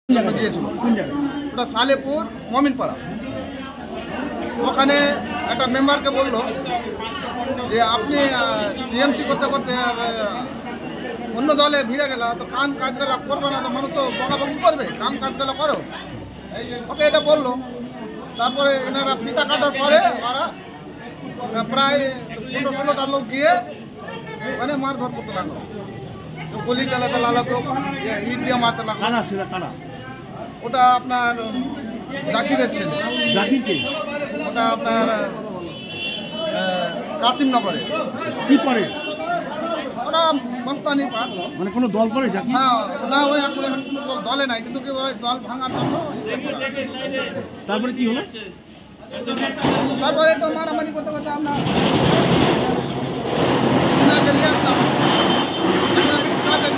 দিয়েছিল ওটা সালেপুর মমিনপাড়া। ওখানে একটা মেম্বারকে বললো যে আপনি টিএমসি করতে করতে অন্য দলে ভিড়ে গেল, তো কাম কাজগুলো করবে না, তো মানুষ তো বকাবকি করবে, কাম কাজগুলো করো, ওকে এটা বললো। তারপরে এনারা ফিতা কাটার পরে ওরা প্রায় 15-16টা লোক গিয়ে মানে মারধর করতে লাগলো, গুলি চালাতে লাগলো, ইট দিয়ে মারতে লাগলো। ওটা আপনার জাকিরের ছেলে। জাকিরকে? ওটা আপনার কাসিমনগরে। কি করে ওরা মস্তানি পার, মানে কোনো দল করে জাকির? হ্যাঁ, না ওই এখন কোনো দলে নাই, কিন্তু কি ওই দল ভাঙার জন্য। তারপরে কি হলো? তারপরে তো মারামারি করতে করতে আমরা এনাকে নিয়ে আসলাম,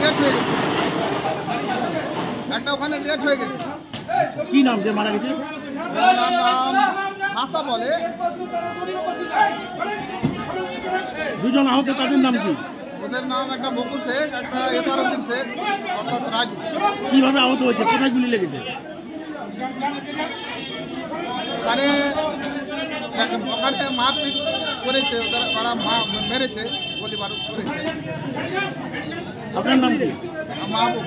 ডেট হয়ে গেছে, একটা ওখানে ডেট হয়ে গেছে। কি নাম যে মারা গেছে? নাম হাসা বলে। দুজন আহত, তাদের নাম কি? ওদের নাম একটা বকুল শেখ, একটা এসারউদ্দিন শেখ, অর্থাৎ রাজু। কিভাবে আহত হয়েছে? কোথায় গুলি লেগেছে? ওখানে দেখেন, ওখানে মারপিট করেছে, ওদের ওরা মেরেছে, গুলি বারুদ করেছে। আপনার নাম কি? মাহবুব।